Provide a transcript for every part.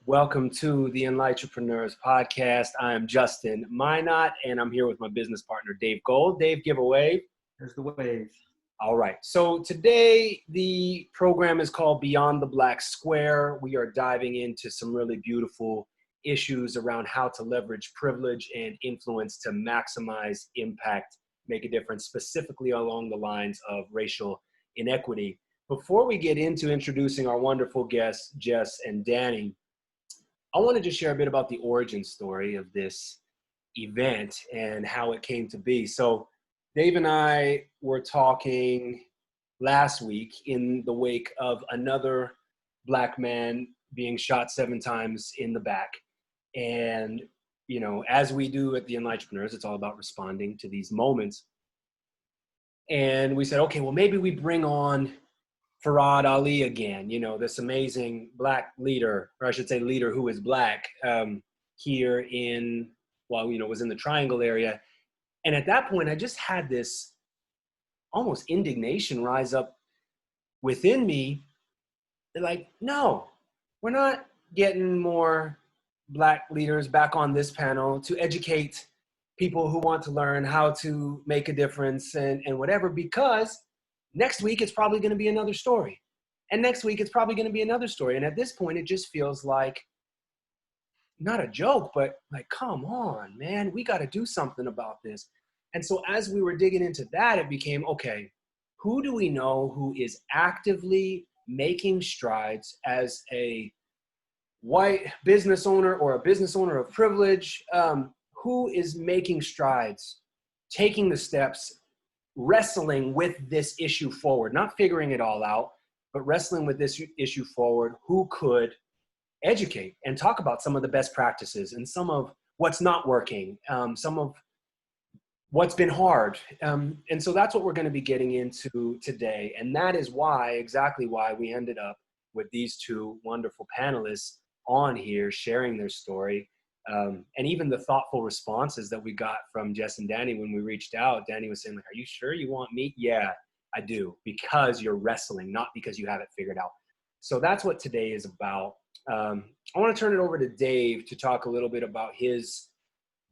Welcome to the Enlightrepreneurs podcast. I am Justin Minott, and I'm here with my business partner, Dave Gold. Dave, give a wave. There's the wave. All right. So today the program is called Beyond the Black Square. We are diving into some really beautiful issues around how to leverage privilege and influence to maximize impact, make a difference, specifically along the lines of racial inequity. Before we get into introducing our wonderful guests, Jess and Danny, I want to just share a bit about the origin story of this event and how it came to be. So Dave and I were talking last week in the wake of another Black man being shot 7 times in the back. And, you know, as we do at the Enlightrepreneurs, it's all about responding to these moments. And we said, okay, well, maybe we bring on Farad Ali again, you know, this amazing Black leader, or I should say leader who is Black, here in, well, you know, was in the Triangle area. And at that point, I just had this almost indignation rise up within me. Like, no, we're not getting more Black leaders back on this panel to educate people who want to learn how to make a difference and whatever, because next week, it's probably going to be another story. And next week, it's probably going to be another story. And at this point, it just feels like, not a joke, but like, come on, man, we got to do something about this. And so as we were digging into that, it became, okay, who do we know who is actively making strides as a white business owner or a business owner of privilege? Who is making strides, taking the steps, wrestling with this issue forward, not figuring it all out, but wrestling with this issue forward, who could educate and talk about some of the best practices and some of what's not working, some of what's been hard. And so that's what we're going to be getting into today. And that is exactly why we ended up with these two wonderful panelists on here sharing their story. And even the thoughtful responses that we got from Jess and Danny when we reached out. Danny was saying, like, are you sure you want me? Yeah, I do, because you're wrestling, not because you have it figured out. So that's what today is about. I want to turn it over to Dave to talk a little bit about his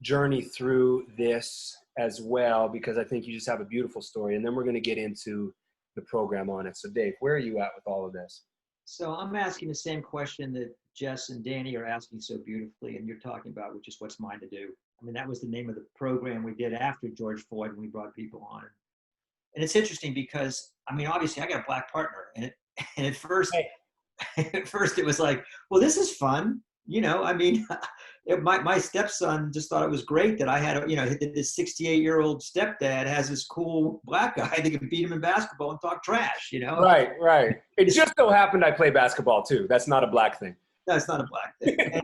journey through this as well, because I think you just have a beautiful story. And then we're going to get into the program on it. So Dave, where are you at with all of this? So I'm asking the same question that Jess and Danny are asking so beautifully, and you're talking about, which is what's mine to do. I mean, that was the name of the program we did after George Floyd when we brought people on. And it's interesting because, I mean, obviously I got a Black partner, and at first, it was like, well, this is fun. You know, I mean, my stepson just thought it was great that I had, this 68-year-old stepdad has this cool Black guy that can beat him in basketball and talk trash, you know? Right. It just so happened I play basketball too. That's not a Black thing. No, it's not a Black thing.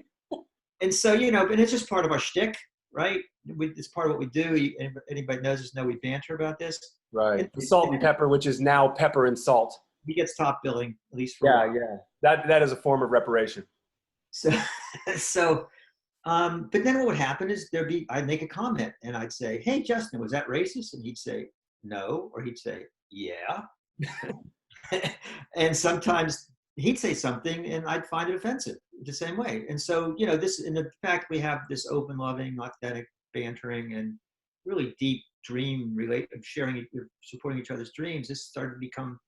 And so, you know, and it's just part of our shtick, right? It's part of what we do. Anybody knows us know we banter about this. Right. The salt and pepper, which is now pepper and salt. He gets top billing, at least for a while. Yeah. That is a form of reparation. So, but then what would happen is I'd make a comment and I'd say, hey, Justin, was that racist? And he'd say, no. Or he'd say, yeah. And sometimes he'd say something and I'd find it offensive the same way. And so, you know, in the fact we have this open, loving, authentic bantering and really deep dream sharing, supporting each other's dreams, this started to become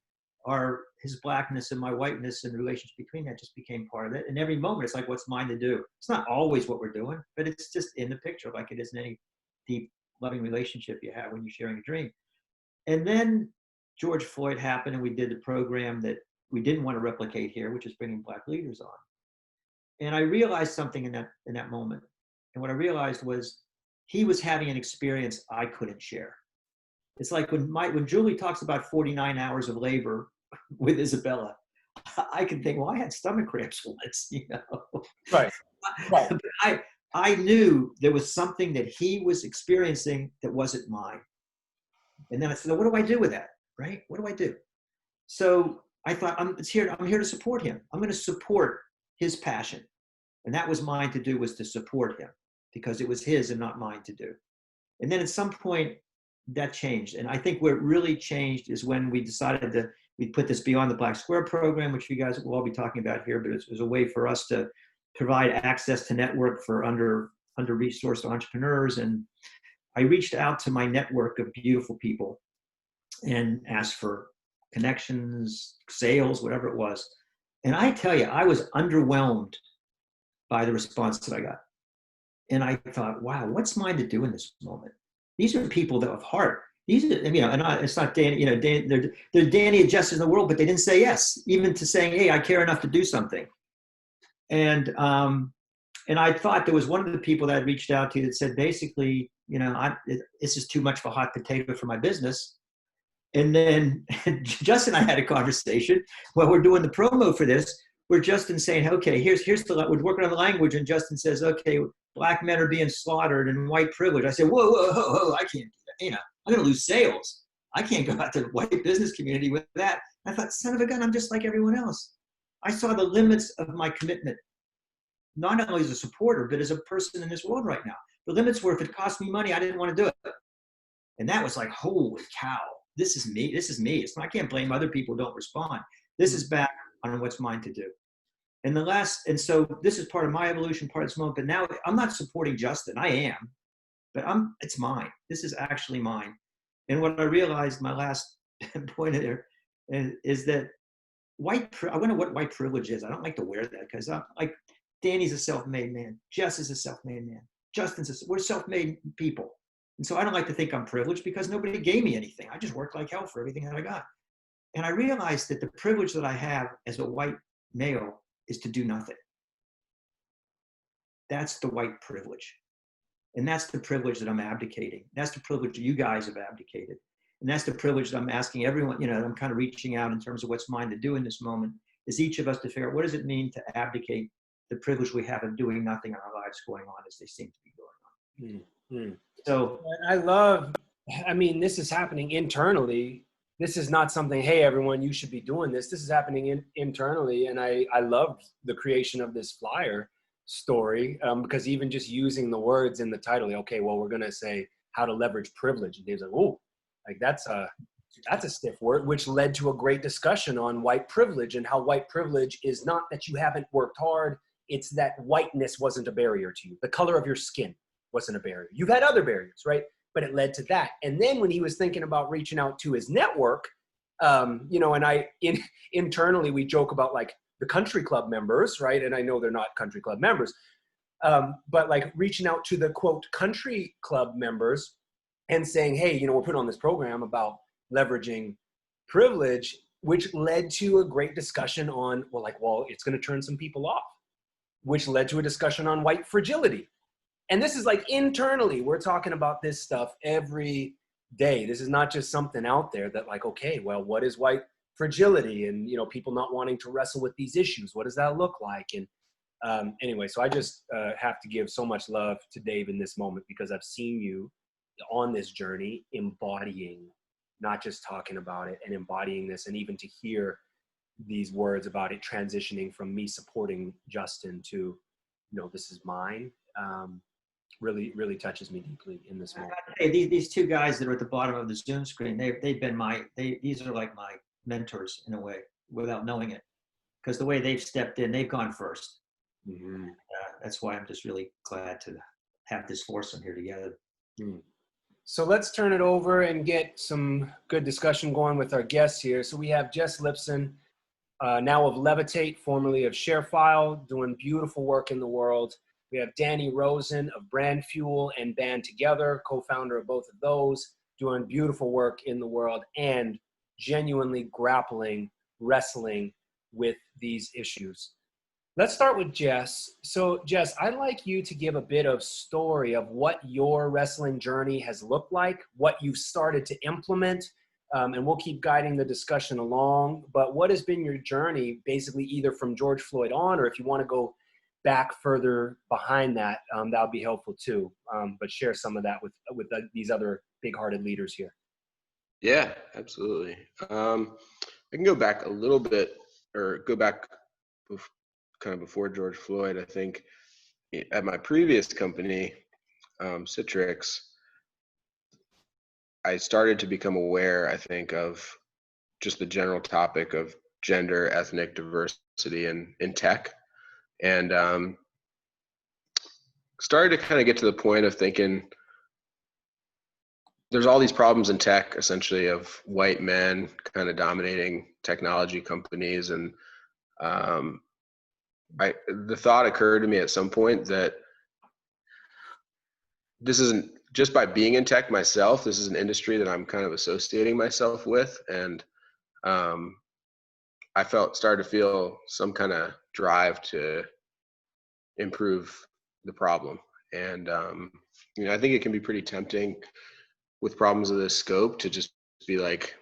his Blackness and my whiteness and the relationship between that just became part of it. And every moment it's like, what's mine to do? It's not always what we're doing, but it's just in the picture, like it is in any deep, loving relationship you have when you're sharing a dream. And then George Floyd happened and we did the program that we didn't want to replicate here, which is bringing Black leaders on. And I realized something in that moment. And what I realized was he was having an experience I couldn't share. It's like when Julie talks about 49 hours of labor with Isabella, I can think, well, I had stomach cramps once, you know. Right. But I knew there was something that he was experiencing that wasn't mine. And then I said, well, what do I do with that? Right? What do I do? So I thought, I'm here to support him. I'm going to support his passion. And that was mine to do, was to support him, because it was his and not mine to do. And then at some point that changed. And I think where it really changed is when we decided we put this Beyond the Black Square program, which you guys will all be talking about here, but it was a way for us to provide access to network for under-resourced entrepreneurs. And I reached out to my network of beautiful people and asked for connections, sales, whatever it was. And I tell you, I was underwhelmed by the response that I got. And I thought, wow, what's mine to do in this moment? These are people that have heart. These are, it's not Danny, they're Danny and Justin in the world, but they didn't say yes, even to saying, hey, I care enough to do something. And I thought there was one of the people that I reached out to that said, basically, this is too much of a hot potato for my business. And then Justin and I had a conversation while we're doing the promo for this, where Justin's saying, okay, we're working on the language. And Justin says, okay, black men are being slaughtered and white privilege. I said, whoa, I can't do that. I'm going to lose sales. I can't go out to the white business community with that. I thought, son of a gun, I'm just like everyone else. I saw the limits of my commitment, not only as a supporter, but as a person in this world right now. The limits were, if it cost me money, I didn't want to do it. And that was like, holy cow, this is me. I can't blame other people who don't respond. This is back on what's mine to do. And so this is part of my evolution, part of this moment, but now I'm not supporting Justin. I am, but it's mine. This is actually mine. And what I realized, my last point there, is that I wonder what white privilege is. I don't like to wear that, because like Danny's a self-made man. Jess is a self-made man. We're self-made people. And so I don't like to think I'm privileged, because nobody gave me anything. I just worked like hell for everything that I got. And I realized that the privilege that I have as a white male is to do nothing. That's the white privilege. And that's the privilege that I'm abdicating. That's the privilege that you guys have abdicated. And that's the privilege that I'm asking everyone, I'm kind of reaching out in terms of what's mine to do in this moment, is each of us to figure out, what does it mean to abdicate the privilege we have of doing nothing in our lives going on as they seem to be going on. Mm-hmm. So this is happening internally. This is not something, hey, everyone, you should be doing this. This is happening internally. And I love the creation of this flyer story, because even just using the words in the title, okay, well, we're going to say how to leverage privilege. And Dave's like, oh, like that's a stiff word, which led to a great discussion on white privilege, and how white privilege is not that you haven't worked hard. It's that whiteness wasn't a barrier to you. The color of your skin wasn't a barrier. You've had other barriers, right? But it led to that. And then when he was thinking about reaching out to his network, internally we joke about like the country club members, right? And I know they're not country club members, but like reaching out to the quote country club members and saying, hey, we're putting on this program about leveraging privilege, which led to a great discussion on, well, it's going to turn some people off, which led to a discussion on white fragility. And this is like internally, we're talking about this stuff every day. This is not just something out there that like, okay, well, what is white fragility? And, people not wanting to wrestle with these issues. What does that look like? And anyway, so I just have to give so much love to Dave in this moment, because I've seen you on this journey embodying, not just talking about it, and embodying this, and even to hear these words about it transitioning from me supporting Justin to, this is mine. Really, really touches me deeply in this moment. Hey, these two guys that are at the bottom of the Zoom screen, they've been these are like my mentors in a way, without knowing it, because the way they've stepped in, they've gone first. Mm-hmm. That's why I'm just really glad to have this foursome here together. So let's turn it over and get some good discussion going with our guests here. So we have Jess Lipson, now of Levitate, formerly of ShareFile, doing beautiful work in the world. We have Danny Rosen of Brand Fuel and Band Together, co-founder of both of those, doing beautiful work in the world and genuinely wrestling with these issues. Let's start with Jess. So Jess, I'd like you to give a bit of story of what your wrestling journey has looked like, what you've started to implement, and we'll keep guiding the discussion along. But what has been your journey, basically either from George Floyd on, or if you want to go back further behind that, that would be helpful too. But share some of that with these other big-hearted leaders here. Yeah, absolutely. I can go back a little bit, or go back kind of before George Floyd. I think at my previous company, Citrix, I started to become aware, I think, of just the general topic of gender, ethnic diversity in tech. and started to kind of get to the point of thinking there's all these problems in tech, essentially, of white men kind of dominating technology companies. And the thought occurred to me at some point that this isn't just by being in tech myself, this is an industry that I'm kind of associating myself with. And I started to feel some kind of drive to improve the problem. And, I think it can be pretty tempting with problems of this scope to just be like,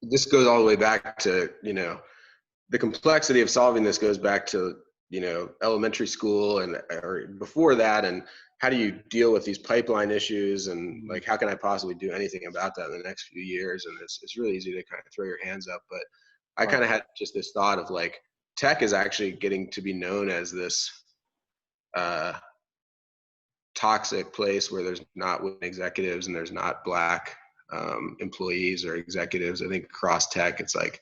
this goes all the way back to, the complexity of solving this goes back to, elementary school or before that. And how do you deal with these pipeline issues? And like, how can I possibly do anything about that in the next few years? And it's really easy to kind of throw your hands up. But I kind of had just this thought of like, tech is actually getting to be known as this toxic place where there's not women executives and there's not Black employees or executives. I think across tech, it's like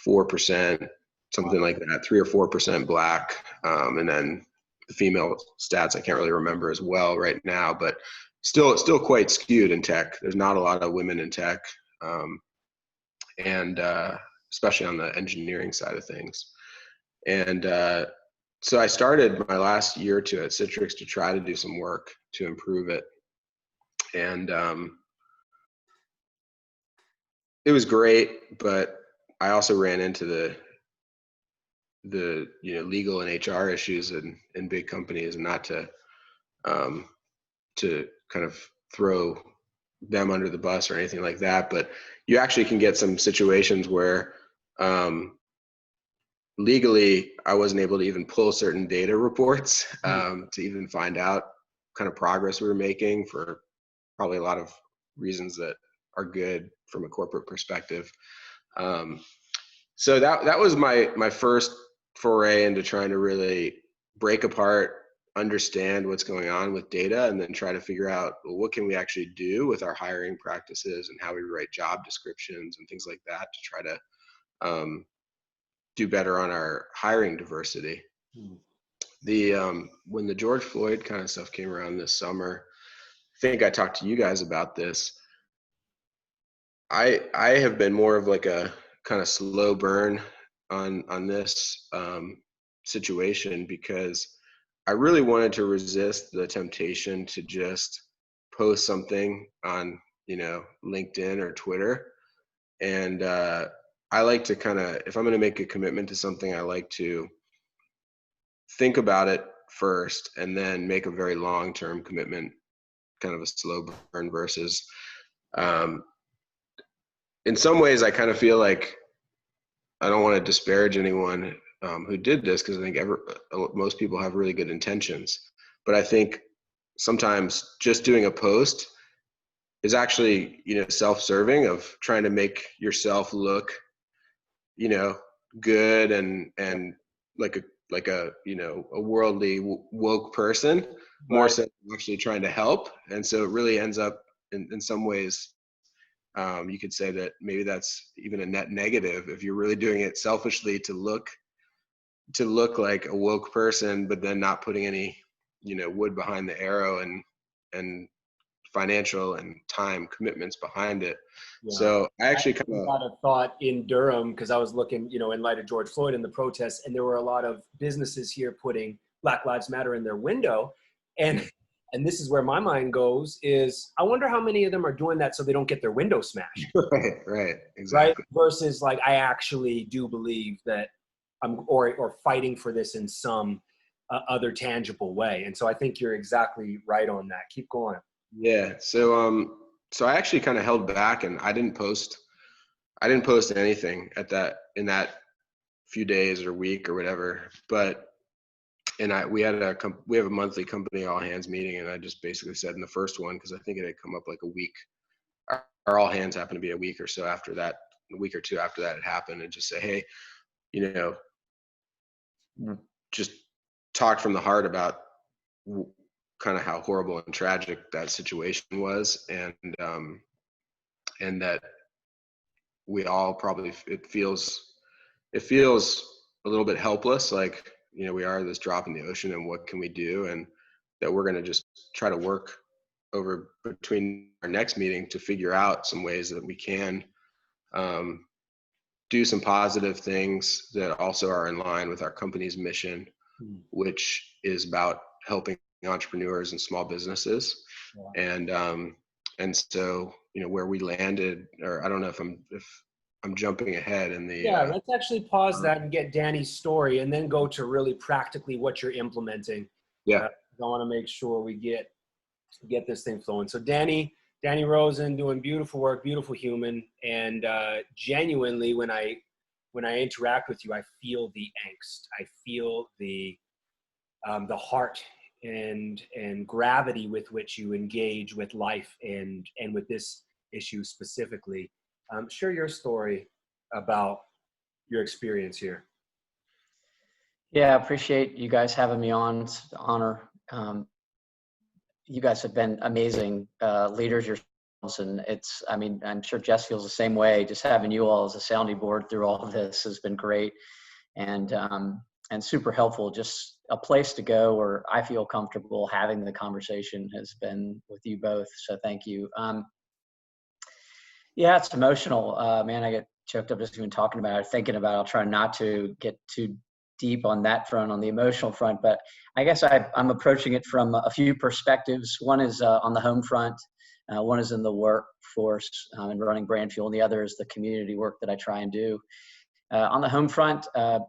4%, something like that, 3 or 4% Black. And then the female stats, I can't really remember as well right now, but still quite skewed in tech. There's not a lot of women in tech. And especially on the engineering side of things. And so I started my last year or two at Citrix to try to do some work to improve it. And it was great, but I also ran into the legal and HR issues in big companies, and not to kind of throw them under the bus or anything like that. But you actually can get some situations where legally I wasn't able to even pull certain data reports to even find out kind of progress we were making, for probably a lot of reasons that are good from a corporate perspective. So that was my first foray into trying to really break apart, understand what's going on with data, and then try to figure out, well, what can we actually do with our hiring practices and how we write job descriptions and things like that to try to do better on our hiring diversity. When the George Floyd kind of stuff came around this summer, I think I talked to you guys about this. I have been more of like a kind of slow burn on this situation, because I really wanted to resist the temptation to just post something on, LinkedIn or Twitter. And I like to kind of, if I'm going to make a commitment to something, I like to think about it first and then make a very long-term commitment, kind of a slow burn versus, in some ways I kind of feel like I don't want to disparage anyone who did this, because I think most people have really good intentions. But I think sometimes just doing a post is actually, self-serving, of trying to make yourself look, good and like a a worldly woke person, more so than actually trying to help. And so it really ends up in some ways, you could say that maybe that's even a net negative if you're really doing it selfishly to look like a woke person, but then not putting any wood behind the arrow and financial and time commitments behind it. Yeah. So I actually kind of had a thought in Durham, because I was looking, in light of George Floyd and the protests, and there were a lot of businesses here putting Black Lives Matter in their window. And this is where my mind goes, is I wonder how many of them are doing that so they don't get their window smashed. Right, exactly. Right? Versus like, I actually do believe that I'm or fighting for this in some other tangible way. And so I think you're exactly right on that. Keep going. Yeah. So I actually kind of held back, and I didn't post anything in that few days or week or whatever. But we have a monthly company all hands meeting, and I just basically said in the first one, because I think it had come up like a week, our all hands happened to be a week or so after that, a week or two after that had happened, and just say, hey, just talk from the heart about kind of how horrible and tragic that situation was, and that we all probably, it feels a little bit helpless, like, we are this drop in the ocean, and what can we do? And that we're going to just try to work over between our next meeting to figure out some ways that we can do some positive things that also are in line with our company's mission, which is about helping entrepreneurs and small businesses. And so, where we landed, or I don't know if I'm jumping ahead in the let's actually pause that and get Danny's story, and then go to really practically what you're implementing. I want to make sure we get this thing flowing. So Danny Rosen, doing beautiful work, beautiful human, and genuinely, when I interact with you, I feel the angst. I feel the heart and gravity with which you engage with life and with this issue specifically. Share your story about your experience here. Yeah, I appreciate you guys having me on. It's an honor. You guys have been amazing leaders yourselves, and I'm sure Jess feels the same way. Just having you all as a sounding board through all of this has been great, and super helpful. Just a place to go where I feel comfortable having the conversation has been with you both. So thank you. Yeah, it's emotional. Man, I get choked up just even talking about it, thinking about it. I'll try not to get too deep on that front, on the emotional front, but I guess I'm approaching it from a few perspectives. One is on the home front, one is in the workforce and running Brand Fuel, and the other is the community work that I try and do. On the home front,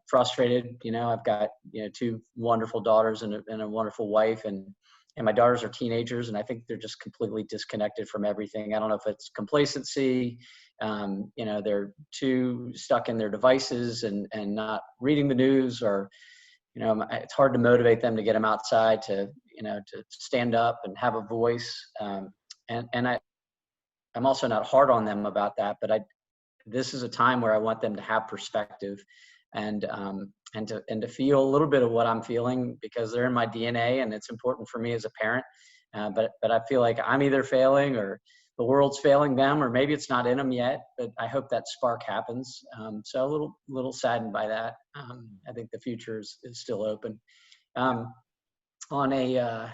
frustrated. I've got 2 wonderful daughters and a wonderful wife, and my daughters are teenagers, and I think they're just completely disconnected from everything. I don't know if it's complacency. They're too stuck in their devices and not reading the news, or, it's hard to motivate them to get them outside to stand up and have a voice. I'm also not hard on them about that, but this is a time where I want them to have perspective and to feel a little bit of what I'm feeling, because they're in my DNA and it's important for me as a parent. But I feel like I'm either failing or the world's failing them, or maybe it's not in them yet, but I hope that spark happens. So a little saddened by that. I think the future is still open. On a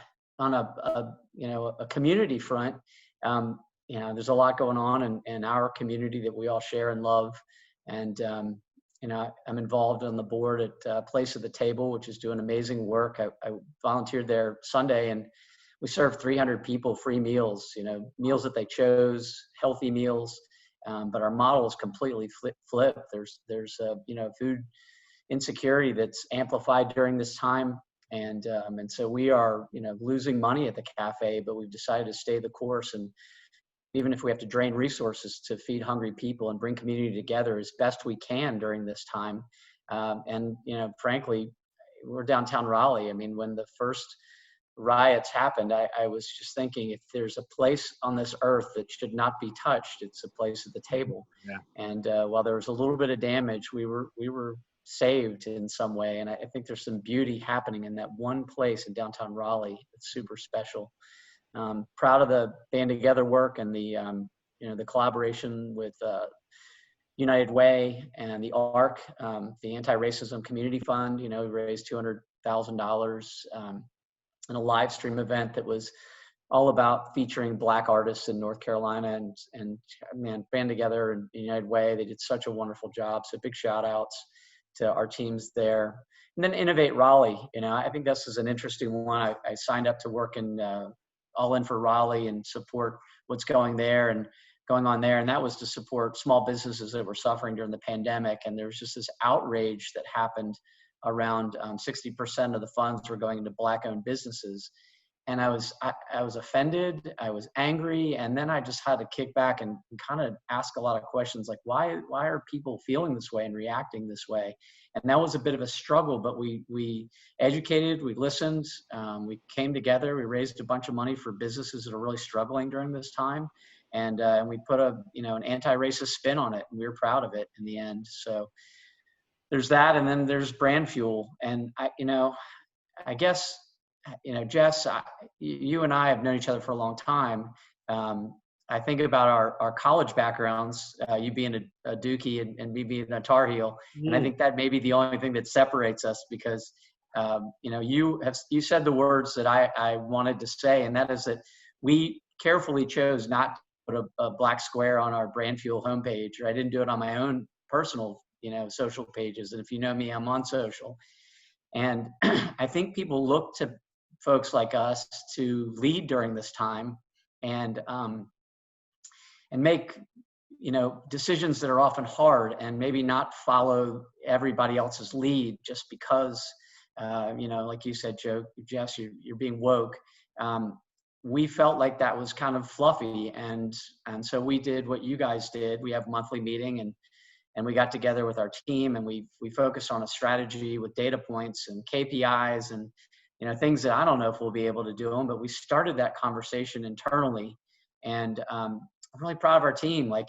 community front, there's a lot going on in our community that we all share and love. And, I'm involved on the board at Place at the Table, which is doing amazing work. I volunteered there Sunday, and we served 300 people free meals, meals that they chose, healthy meals. But our model is completely flipped. There's food insecurity that's amplified during this time. And so we are, losing money at the cafe, but we've decided to stay the course. And even if we have to drain resources to feed hungry people and bring community together as best we can during this time. Frankly, we're downtown Raleigh. I mean, when the first riots happened, I was just thinking, if there's a place on this earth that should not be touched, it's a place at the table. Yeah. And while there was a little bit of damage, we were saved in some way. And I think there's some beauty happening in that one place in downtown Raleigh. It's super special. Proud of the Band Together work and the collaboration with United Way and the ARC, the Anti-Racism Community Fund. We raised $200,000 in a live stream event that was all about featuring Black artists in North Carolina, and Band Together and United Way, they did such a wonderful job. So big shout outs to our teams there. And then Innovate Raleigh. I think this is an interesting one. I signed up to work in All In for Raleigh and support what's going on there. And that was to support small businesses that were suffering during the pandemic. And there was just this outrage that happened around 60% of the funds were going into Black-owned businesses. And I was offended, I was angry, and then I just had to kick back and kind of ask a lot of questions like, why are people feeling this way and reacting this way? And that was a bit of a struggle, but we educated, we listened, we came together, we raised a bunch of money for businesses that are really struggling during this time, and we put an anti-racist spin on it, and we were proud of it in the end. So there's that, and then there's Brand Fuel, and I guess, Jess, you and I have known each other for a long time. I think about our college backgrounds, you being a Dookie and me being a Tar Heel. And I think that may be the only thing that separates us, because, you know, you said the words that I wanted to say, and that is that we carefully chose not to put a black square on our Brand Fuel homepage, or I didn't do it on my own personal, you know, social pages. And if you know me, I'm on social. And I think people look to folks like us to lead during this time and make, you know, decisions that are often hard, and maybe not follow everybody else's lead just because, you know, like you said, Jess, you're being woke. We felt like that was kind of fluffy, and so we did what you guys did. We have a monthly meeting, and we got together with our team, and we focused on a strategy with data points and KPIs and, you know, things that I don't know if we'll be able to do them, but we started that conversation internally. And I'm really proud of our team. Like,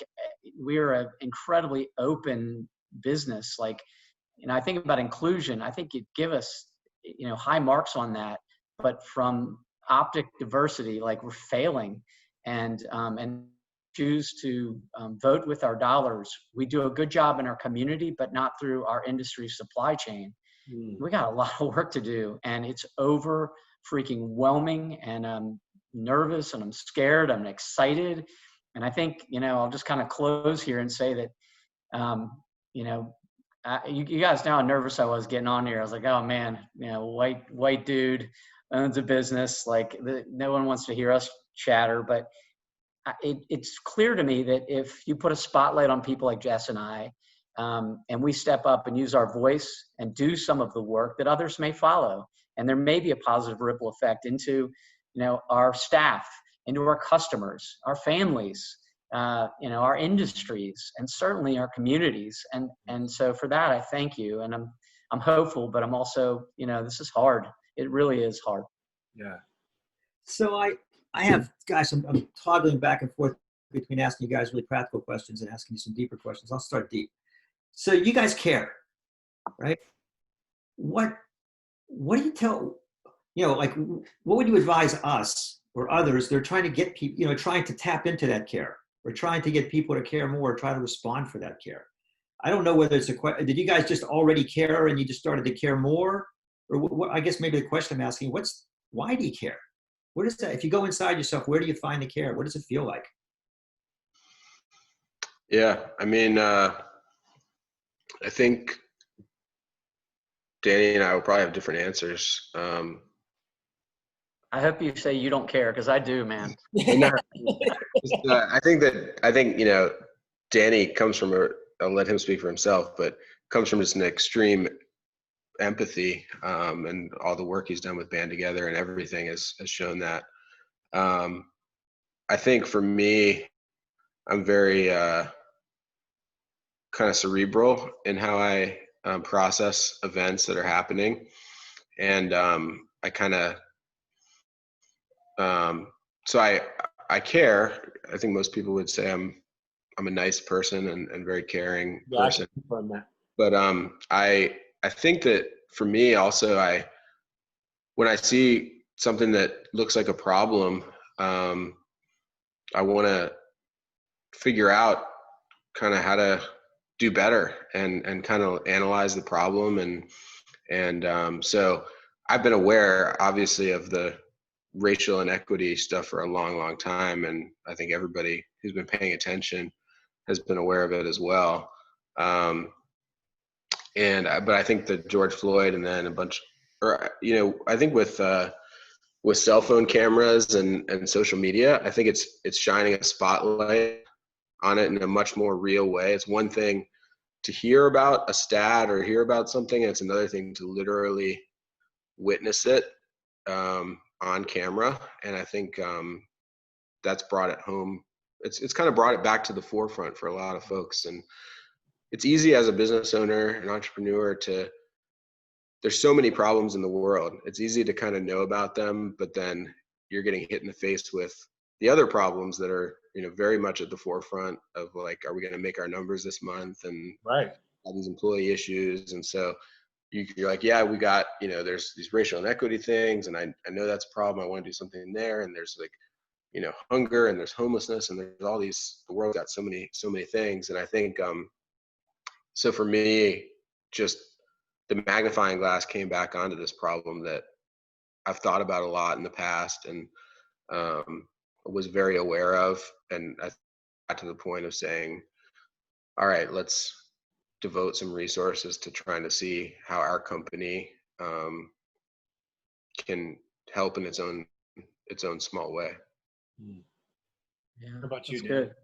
we're an incredibly open business. Like, you know, I think about inclusion. I think you'd give us, you know, high marks on that, but from optic diversity, like, we're failing. And choose to vote with our dollars. We do a good job in our community, but not through our industry supply chain. We got a lot of work to do, and it's over freaking whelming, and I'm nervous, and I'm scared, I'm excited. And I think, you know, I'll just kind of close here and say that, you know, you guys know how nervous I was getting on here. I was like, oh man, you know, white dude owns a business. Like, no one wants to hear us chatter, but it's clear to me that if you put a spotlight on people like Jess and I, and we step up and use our voice and do some of the work, that others may follow. And there may be a positive ripple effect into, you know, our staff, into our customers, our families, you know, our industries, and certainly our communities. And so for that, I thank you. And I'm hopeful, but I'm also, you know, this is hard. It really is hard. Yeah. So I have, guys, I'm toggling back and forth between asking you guys really practical questions and asking you some deeper questions. I'll start deep. So you guys care, right? What do you tell, you know, like, what would you advise us or others? They're trying to get people, you know, trying to tap into that care, or trying to get people to care more, or try to respond for that care. I don't know whether it's a question. Did you guys just already care and you just started to care more? Or what, I guess maybe the question I'm asking, why do you care? What is that? If you go inside yourself, where do you find the care? What does it feel like? Yeah, I mean, I think Danny and I will probably have different answers. I hope you say you don't care, because I do, man. I think, you know, Danny comes from I'll let him speak for himself, but comes from just an extreme empathy, and all the work he's done with Band Together and everything has shown that. I think for me, I'm very kind of cerebral in how I process events that are happening, and I kind of so I care. I think most people would say I'm a nice person and very caring person. But I think that for me also, when I see something that looks like a problem, I want to figure out kind of how to do better and kind of analyze the problem. And so I've been aware, obviously, of the racial inequity stuff for a long, long time. And I think everybody who's been paying attention has been aware of it as well. But I think that George Floyd and then I think with cell phone cameras and social media, I think it's shining a spotlight on it in a much more real way. It's one thing to hear about a stat or hear about something, and it's another thing to literally witness it on camera. And I think that's brought it home. It's kind of brought it back to the forefront for a lot of folks. And it's easy as a business owner, an entrepreneur, there's so many problems in the world. It's easy to kind of know about them, but then you're getting hit in the face with the other problems that are, you know, very much at the forefront of, like, are we going to make our numbers this month? And right, all these employee issues. And so you're like, yeah, we got, you know, there's these racial inequity things, and I know that's a problem. I want to do something there. And there's, like, hunger, and there's homelessness, and there's all these, the world's got so many things. And I think, so for me, just the magnifying glass came back onto this problem that I've thought about a lot in the past, and was very aware of. And I got to the point of saying, all right, let's devote some resources to trying to see how our company can help in its own small way. Yeah, What about you, that's Dan? good.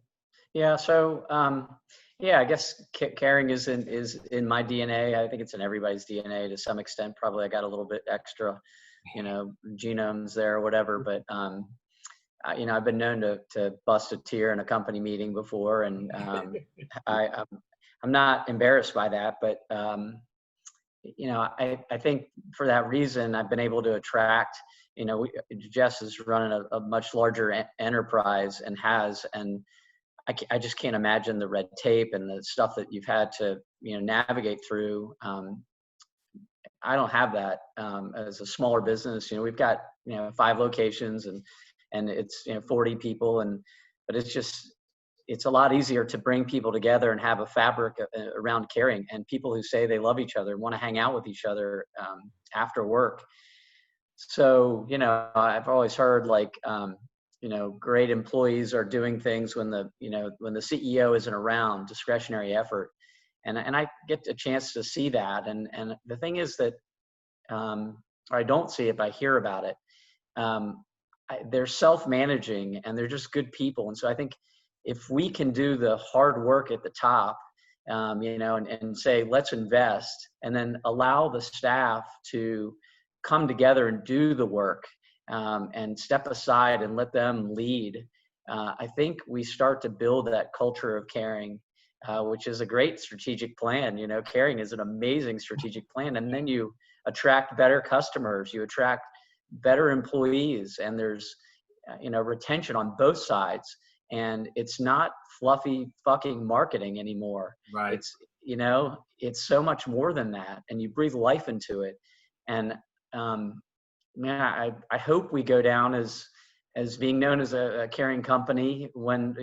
Yeah. So, yeah, I guess caring is in my DNA. I think it's in everybody's DNA to some extent. Probably I got a little bit extra, genomes there or whatever. But, I've been known to bust a tear in a company meeting before, and I'm not embarrassed by that. But, I think for that reason, I've been able to attract, Jess is running a much larger enterprise and I just can't imagine the red tape and the stuff that you've had to, navigate through. I don't have that as a smaller business. We've got, 5 locations and it's, 40 people, but it's a lot easier to bring people together and have a fabric around caring, and people who say they love each other and want to hang out with each other after work. So, I've always heard great employees are doing things when the CEO isn't around, discretionary effort. And I get a chance to see that. And the thing is that, or I don't see it, but I hear about it. They're self-managing and they're just good people. And so I think if we can do the hard work at the top, and say, let's invest, and then allow the staff to come together and do the work, and step aside and let them lead, I think we start to build that culture of caring, which is a great strategic plan. Caring is an amazing strategic plan. And then you attract better customers, you attract better employees, and there's, retention on both sides. And it's not fluffy fucking marketing anymore. Right. It's so much more than that. And you breathe life into it. And, man, I hope we go down as being known as a caring company when,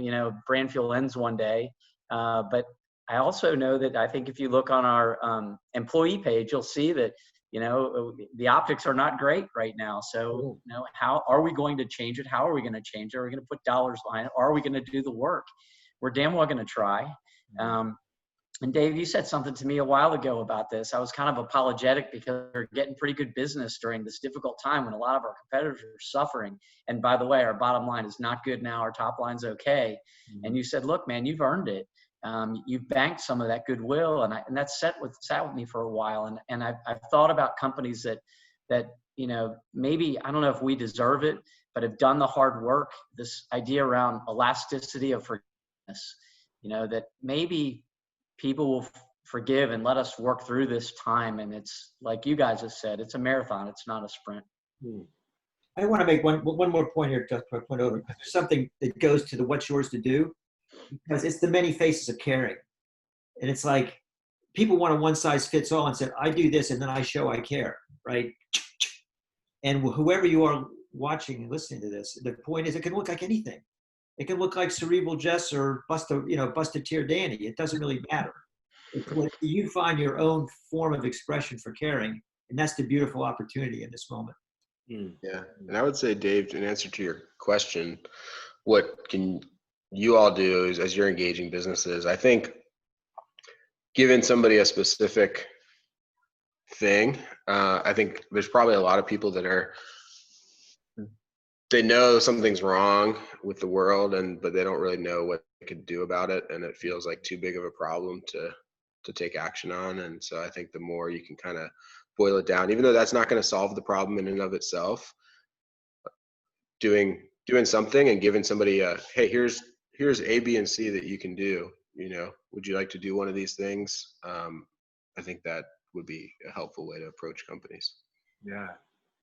Brandfield ends one day. But I also know that I think if you look on our employee page, you'll see that, the optics are not great right now. So, how are we going to change it? How are we going to change it? Are we going to put dollars behind it? Are we going to do the work? We're damn well going to try. And Dave, you said something to me a while ago about this. I was kind of apologetic because we're getting pretty good business during this difficult time when a lot of our competitors are suffering. And by the way, our bottom line is not good now. Our top line's okay. Mm-hmm. And you said, look, man, you've earned it. You've banked some of that goodwill. And that sat with me for a while. And I've thought about companies that, maybe, I don't know if we deserve it, but have done the hard work, this idea around elasticity of forgiveness, that maybe people will forgive and let us work through this time. And it's like you guys have said, it's a marathon. It's not a sprint. I want to make one more point here, just to point over. Something that goes to the what's yours to do, because it's the many faces of caring. And it's like people want a one size fits all and say, I do this and then I show I care, right? And whoever you are watching and listening to this, the point is it can look like anything. It can look like Cerebral Jess or Busted Tear Danny. It doesn't really matter. You find your own form of expression for caring, and that's the beautiful opportunity in this moment. Yeah, and I would say, Dave, in answer to your question, what can you all do is, as you're engaging businesses, I think giving somebody a specific thing, I think there's probably a lot of people that they know something's wrong with the world, but they don't really know what they could do about it, and it feels like too big of a problem to take action on. And so I think the more you can kind of boil it down, even though that's not going to solve the problem in and of itself, doing something and giving somebody hey, here's A, B, and C that you can do. Would you like to do one of these things? I think that would be a helpful way to approach companies. Yeah,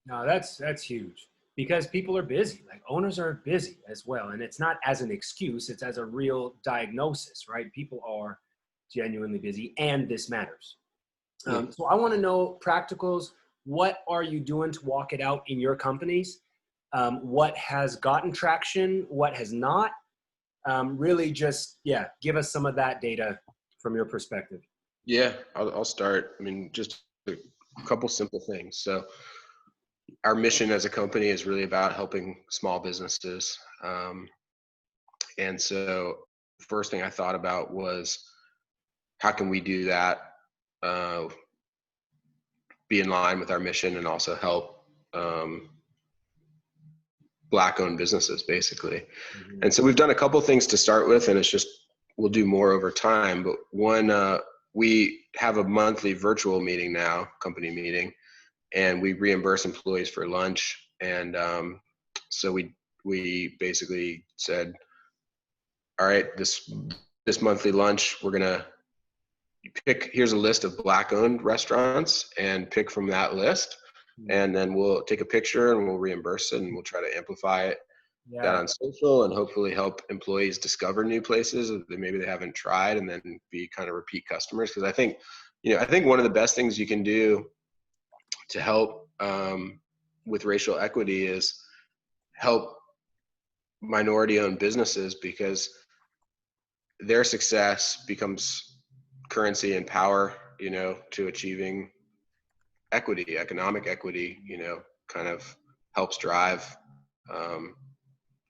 no, that's huge. Because people are busy, like owners are busy as well. And it's not as an excuse, it's as a real diagnosis, right? People are genuinely busy and this matters. So I want to know practicals. What are you doing to walk it out in your companies? what has gotten traction, what has not. Really just, give us some of that data from your perspective. Yeah, I'll start. I mean, just a couple simple things. So our mission as a company is really about helping small businesses. And so the first thing I thought about was, how can we do that, be in line with our mission and also help Black-owned businesses, basically. Mm-hmm. And so we've done a couple things to start with, and it's just, we'll do more over time. But one, we have a monthly virtual meeting now, company meeting, and we reimburse employees for lunch. And so we basically said, all right, this monthly lunch, we're gonna pick, here's a list of Black-owned restaurants, and pick from that list. And then we'll take a picture and we'll reimburse it, and we'll try to amplify that on social, and hopefully help employees discover new places that maybe they haven't tried, and then be kind of repeat customers. Because I think one of the best things you can do to help with racial equity is help minority-owned businesses, because their success becomes currency and power, to achieving equity, economic equity, kind of helps drive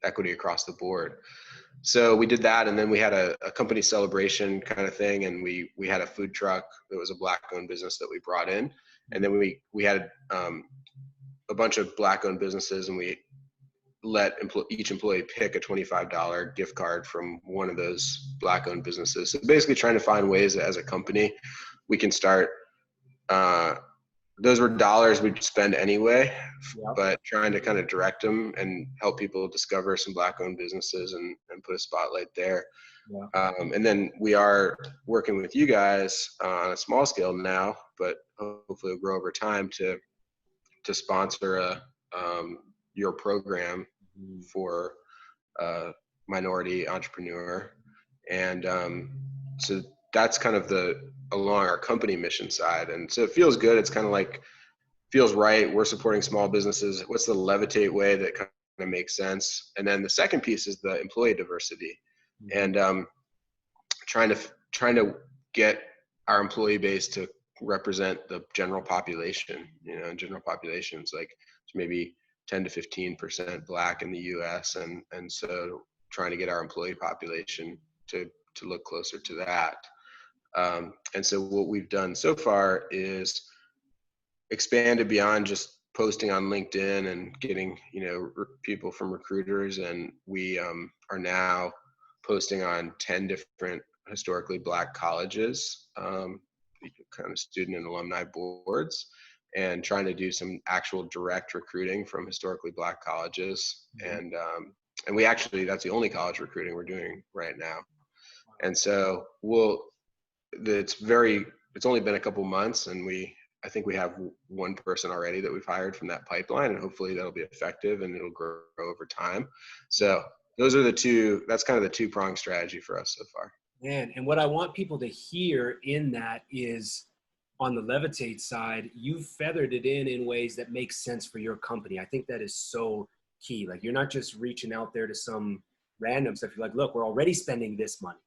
equity across the board. So we did that, and then we had a company celebration kind of thing, and we had a food truck that was a Black-owned business that we brought in, and then we had a bunch of Black-owned businesses, and we let each employee pick a $25 gift card from one of those Black-owned businesses. So basically trying to find ways that as a company we can start, those were dollars we'd spend anyway, but trying to kind of direct them and help people discover some Black-owned businesses and put a spotlight there. And then we are working with you guys on a small scale now, but hopefully it'll grow over time to sponsor your program for minority entrepreneur. And so that's kind of along our company mission side. And so it feels good. It's kind of like, feels right. We're supporting small businesses. What's the Levitate way that kind of makes sense? And then the second piece is the employee diversity, and trying to get our employee base to represent the general population. General population is like maybe 10 to 15% Black in the U.S. And so trying to get our employee population to look closer to that. And so what we've done so far is expanded beyond just posting on LinkedIn and getting, people from recruiters. And we are now posting on 10 different historically Black colleges, kind of student and alumni boards, and trying to do some actual direct recruiting from historically Black colleges. And we actually, that's the only college recruiting we're doing right now. And so it's only been a couple months, and I think we have one person already that we've hired from that pipeline, and hopefully that'll be effective and it'll grow over time. So that's kind of the two-pronged strategy for us so far. Man, and what I want people to hear in that is, on the Levitate side, you've feathered it in ways that make sense for your company. I think that is so key. Like, you're not just reaching out there to some random stuff. You're like, look, we're already spending this money.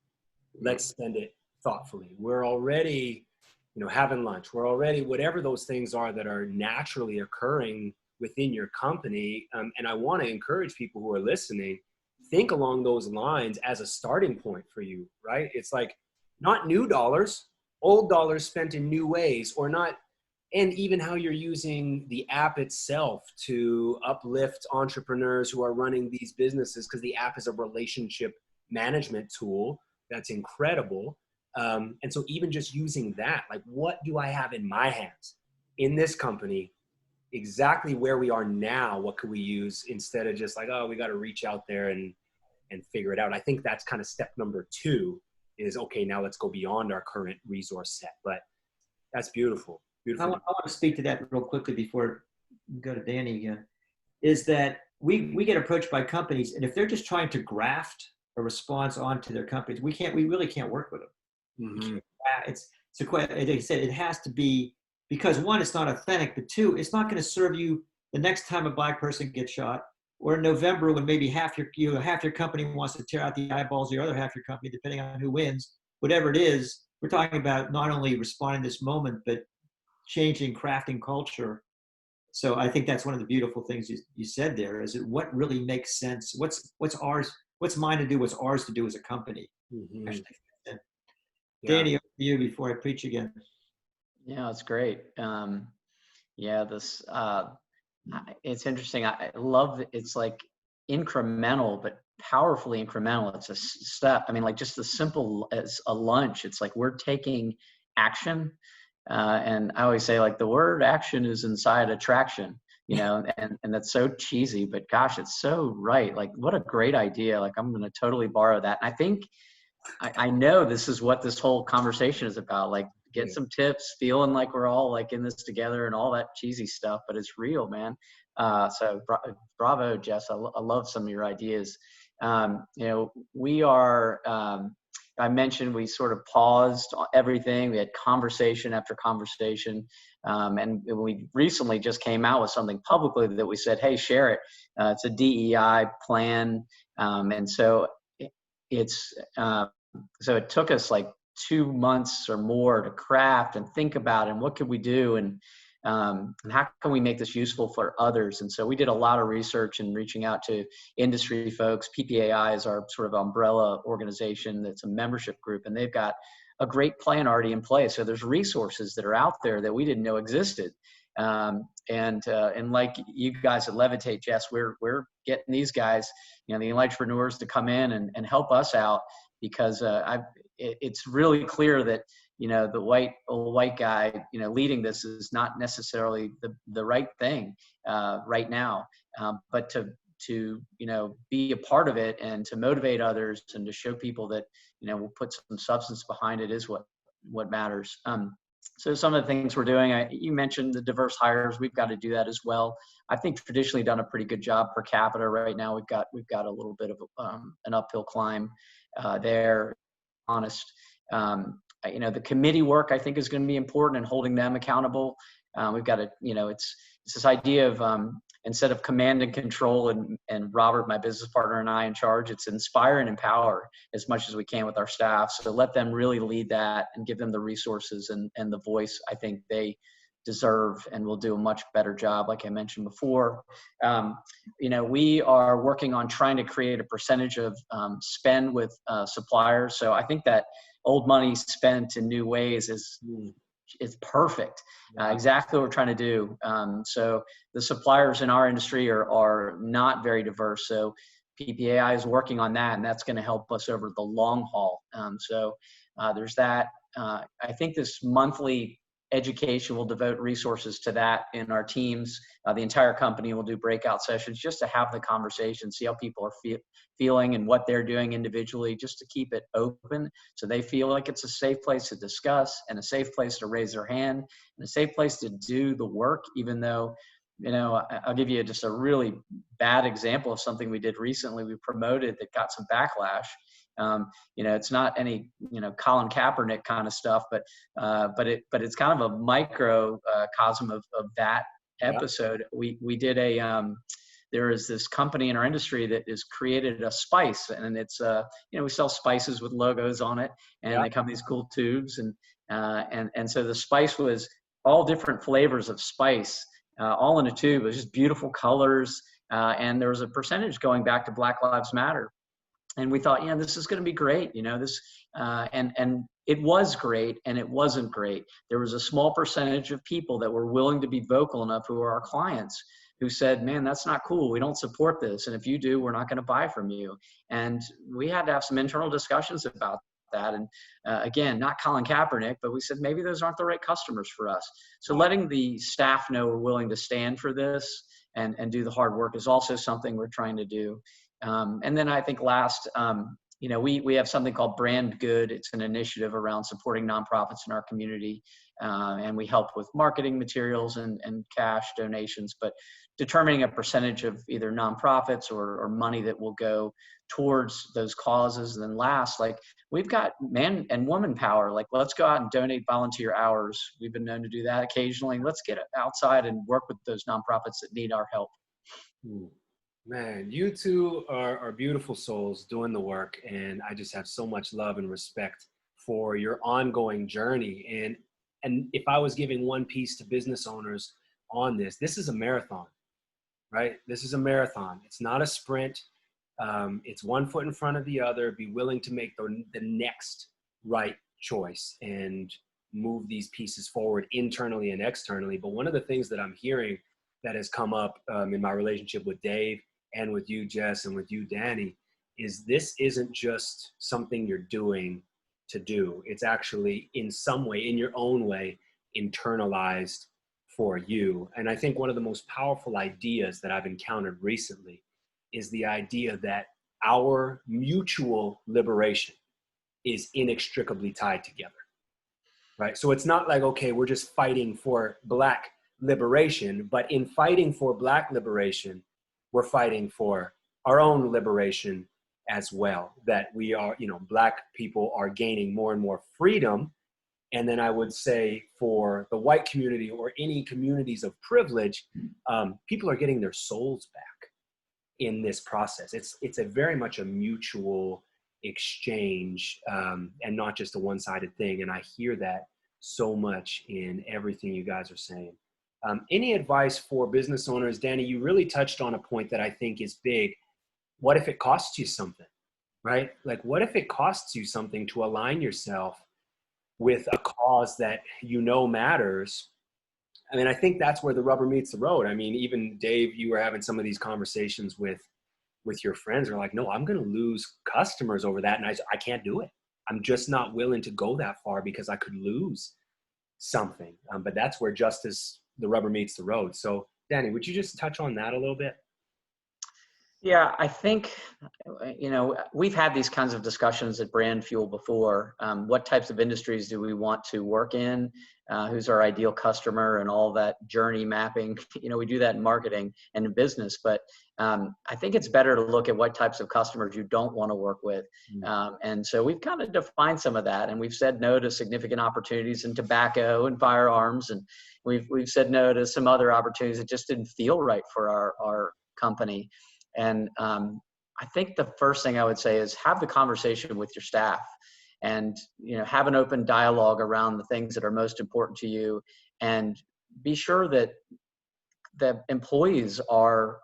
Let's spend it thoughtfully. We're already, having lunch. We're already, whatever those things are that are naturally occurring within your company. And I want to encourage people who are listening, think along those lines as a starting point for you, right? It's like, not new dollars, old dollars spent in new ways, or not. And even how you're using the app itself to uplift entrepreneurs who are running these businesses, because the app is a relationship management tool that's incredible. And so even just using that, like, what do I have in my hands in this company? Exactly where we are now, what could we use, instead of just like, oh, we got to reach out there and figure it out. I think that's kind of step number 2 is, okay, now let's go beyond our current resource set. But that's beautiful. Beautiful. I want to speak to that real quickly before we go to Danny again, is that we get approached by companies, and if they're just trying to graft a response onto their companies, we really can't work with them. Mm-hmm. It's like I said, it has to be, because 1, it's not authentic, but 2, it's not going to serve you the next time a Black person gets shot. or in November when maybe half your company wants to tear out the eyeballs of the other half your company, depending on who wins, whatever it is, we're talking about not only responding to this moment, but changing, crafting culture. So I think that's one of the beautiful things you said there, is what really makes sense. What's ours, what's mine to do, what's ours to do as a company. Mm-hmm. Actually, Yeah. Danny, over to you before I preach again. Yeah, it's great. Yeah, this it's interesting. I love it's like incremental, but powerfully incremental. It's a step. I mean, like just as simple as a lunch. It's like we're taking action. And I always say like the word action is inside attraction, you know, and that's so cheesy, but gosh, it's so right. Like what a great idea. Like I'm going to totally borrow that. And I think I know this is what this whole conversation is about. Like get some tips, feeling like we're all like in this together and all that cheesy stuff, but it's real, man. So bravo, Jess. I love some of your ideas. You know, we are, I mentioned we sort of paused everything. We had conversation after conversation. And we recently just came out with something publicly that we said, hey, share it. It's a DEI plan. And so so it took us like 2 months or more to craft and think about it, and what could we do, and how can we make this useful for others. And so we did a lot of research and reaching out to industry folks. PPAI is our sort of umbrella organization that's a membership group, and they've got a great plan already in place. So there's resources that are out there that we didn't know existed. And like you guys at Levitate, Jess, we're getting these guys, you know, the Enlightrepreneurs to come in and help us out, because it's really clear that, you know, the old white guy, you know, leading this is not necessarily the right thing right now. But to you know, be a part of it and to motivate others and to show people that, you know, we'll put some substance behind it is what matters. So some of the things we're doing, you mentioned the diverse hires. We've got to do that as well. I think traditionally done a pretty good job per capita. Right now, we've got a little bit of an uphill climb there. Honest, you know, the committee work I think is going to be important, and holding them accountable. We've got to, you know, it's this idea of instead of command and control and Robert, my business partner, and I in charge, it's inspire and empower as much as we can with our staff. So let them really lead that and give them the resources and the voice I think they deserve, and we'll do a much better job, like I mentioned before. You know, we are working on trying to create a percentage of spend with suppliers. So I think that old money spent in new ways is perfect. Exactly what we're trying to do. So the suppliers in our industry are not very diverse. So PPAI is working on that, and that's going to help us over the long haul. So there's that. I think this monthly education will devote resources to that in our teams. The entire company will do breakout sessions just to have the conversation, see how people are feeling and what they're doing individually, just to keep it open so they feel like it's a safe place to discuss and a safe place to raise their hand and a safe place to do the work, even though, you know, I'll give you just a really bad example of something we did recently. We promoted that got some backlash. You know, it's not any, you know, Colin Kaepernick kind of stuff, but it's kind of a microcosm of that episode. We did there is this company in our industry that has created a spice, and it's you know, we sell spices with logos on it, and they come in these cool tubes, and so the spice was all different flavors of spice, all in a tube. It was just beautiful colors, and there was a percentage going back to Black Lives Matter. And we thought, yeah, this is going to be great, you know, this, and it was great, and it wasn't great. There was a small percentage of people that were willing to be vocal enough, who are our clients, who said, man, that's not cool. We don't support this. And if you do, we're not going to buy from you. And we had to have some internal discussions about that. And again, not Colin Kaepernick, but we said, maybe those aren't the right customers for us. So letting the staff know we're willing to stand for this and do the hard work is also something we're trying to do. And then I think last, you know, we have something called Brand Good. It's an initiative around supporting nonprofits in our community. And we help with marketing materials and cash donations, but determining a percentage of either nonprofits or money that will go towards those causes. And then last, like we've got man and woman power, like let's go out and donate volunteer hours. We've been known to do that occasionally. Let's get outside and work with those nonprofits that need our help. Man, you two are beautiful souls doing the work, and I just have so much love and respect for your ongoing journey. And if I was giving one piece to business owners on this is a marathon, right? This is a marathon. It's not a sprint. It's one foot in front of the other. Be willing to make the next right choice and move these pieces forward internally and externally. But one of the things that I'm hearing that has come up in my relationship with Dave and with you, Jess, and with you, Danny, is this isn't just something you're doing to do. It's actually in some way, in your own way, internalized for you. And I think one of the most powerful ideas that I've encountered recently is the idea that our mutual liberation is inextricably tied together, right? So it's not like, okay, we're just fighting for Black liberation, but in fighting for Black liberation, we're fighting for our own liberation as well, that we are, Black people are gaining more and more freedom. And then I would say for the white community or any communities of privilege, people are getting their souls back in this process. It's a very much a mutual exchange and not just a one-sided thing. And I hear that so much in everything you guys are saying. Any advice for business owners? Danny, you really touched on a point that I think is big. What if it costs you something, right? Like, what if it costs you something to align yourself with a cause that matters? I mean, I think that's where the rubber meets the road. I mean, even Dave, you were having some of these conversations with your friends are like, no, I'm going to lose customers over that. And I can't do it. I'm just not willing to go that far because I could lose something. But that's where the rubber meets the road. So Danny, would you just touch on that a little bit? Yeah, I think, we've had these kinds of discussions at Brand Fuel before. What types of industries do we want to work in? Who's our ideal customer and all that journey mapping? We do that in marketing and in business, but I think it's better to look at what types of customers you don't want to work with. And so we've kind of defined some of that, and we've said no to significant opportunities in tobacco and firearms, and we've said no to some other opportunities that just didn't feel right for our company. And I think the first thing I would say is have the conversation with your staff and, have an open dialogue around the things that are most important to you, and be sure that the employees are,